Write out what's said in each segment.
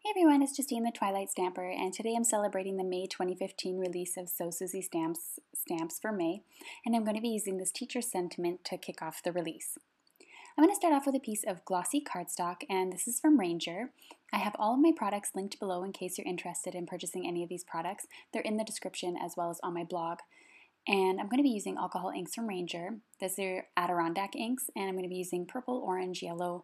Hey everyone, it's Justine the Twilight Stamper, and today I'm celebrating the May 2015 release of Suzy stamps for May, and I'm going to be using this teacher sentiment to kick off the release. I'm going to start off with a piece of glossy cardstock, and this is from Ranger. I have all of my products linked below in case you're interested in purchasing any of these products. They're in the description as well as on my blog. And I'm going to be using alcohol inks from Ranger. These are Adirondack inks, and I'm going to be using purple, orange, yellow,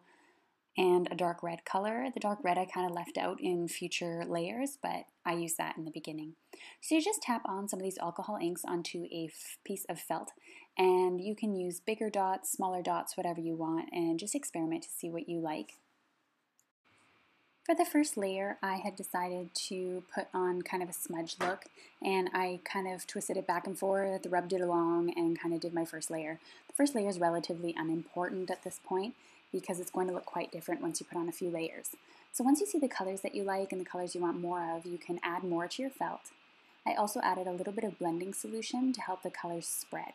and a dark red color. The dark red I kind of left out in future layers, but I used that in the beginning. So you just tap on some of these alcohol inks onto a piece of felt, and you can use bigger dots, smaller dots, whatever you want, and just experiment to see what you like. For the first layer, I had decided to put on kind of a smudge look, and I kind of twisted it back and forth, rubbed it along, and kind of did my first layer. The first layer is relatively unimportant at this point because it's going to look quite different once you put on a few layers. So once you see the colors that you like and the colors you want more of, you can add more to your felt. I also added a little bit of blending solution to help the colors spread.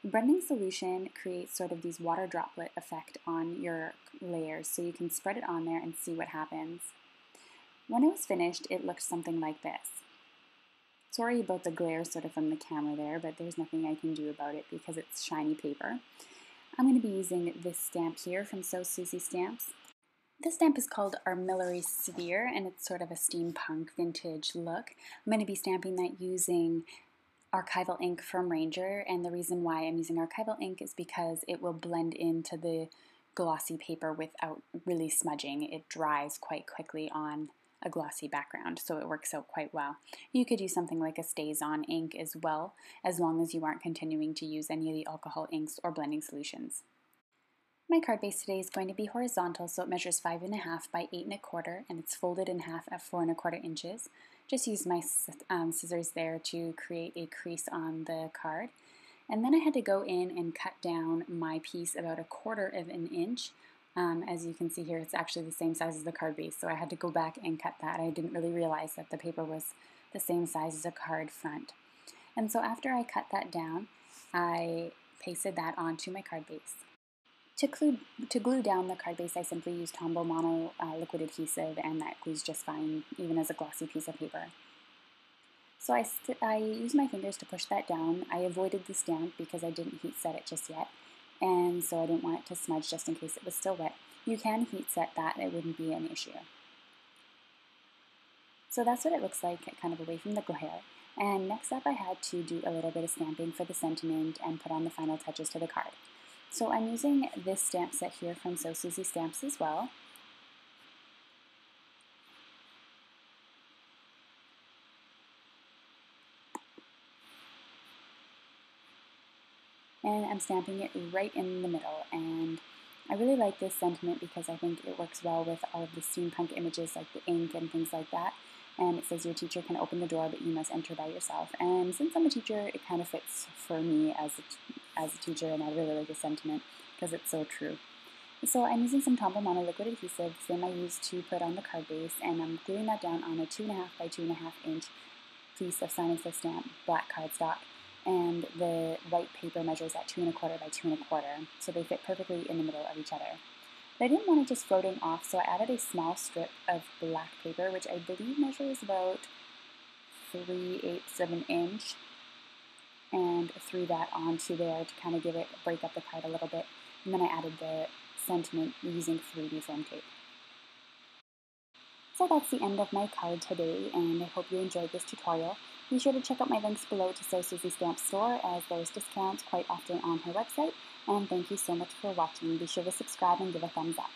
The blending solution creates sort of these water droplet effect on your layers, so you can spread it on there and see what happens. When it was finished, it looked something like this. Sorry about the glare sort of from the camera there, but there's nothing I can do about it because it's shiny paper. I'm going to be using this stamp here from Suzy Stamps. This stamp is called Armillary Sphere, and it's sort of a steampunk vintage look. I'm going to be stamping that using archival ink from Ranger, and the reason why I'm using archival ink is because it will blend into the glossy paper without really smudging. It dries quite quickly on a glossy background, so it works out quite well. You could use something like a StazOn ink as well, as long as you aren't continuing to use any of the alcohol inks or blending solutions. My card base today is going to be horizontal, so it measures 5.5 by 8.25, and it's folded in half at 4.25 inches. Just use my scissors there to create a crease on the card. And then I had to go in and cut down my piece about 1/4 of an inch. As you can see here, it's actually the same size as the card base, so I had to go back and cut that. I didn't really realize that the paper was the same size as a card front. And so after I cut that down, I pasted that onto my card base. To glue down the card base, I simply used Tombow Mono liquid adhesive, and that glues just fine, even as a glossy piece of paper. So I used my fingers to push that down. I avoided the stamp because I didn't heat set it just yet, and so I didn't want it to smudge just in case it was still wet. You can heat set that, it wouldn't be an issue. So that's what it looks like, kind of away from the glare. And next up I had to do a little bit of stamping for the sentiment and put on the final touches to the card. So I'm using this stamp set here from Suzy Stamps as well. And I'm stamping it right in the middle, and I really like this sentiment because I think it works well with all of the steampunk images like the ink and things like that. And it says your teacher can open the door, but you must enter by yourself. And since I'm a teacher, it kind of fits for me as a teacher, and I really like the sentiment because it's so true. So I'm using some Tombow Mono liquid adhesive, same I used to put on the card base, and I'm gluing that down on a 2.5 by 2.5 inch piece of Sign and Say Stamp black cardstock. And the white paper measures at 2.25 by 2.25, so they fit perfectly in the middle of each other. But I didn't want it just floating off, so I added a small strip of black paper, which I believe measures about 3/8 of an inch, and threw that onto there to kind of break up the card a little bit. And then I added the sentiment using 3D foam tape. So that's the end of my card today, and I hope you enjoyed this tutorial. Be sure to check out my links below to Suzy Stamps store, as there's discounts quite often on her website. And thank you so much for watching. Be sure to subscribe and give a thumbs up.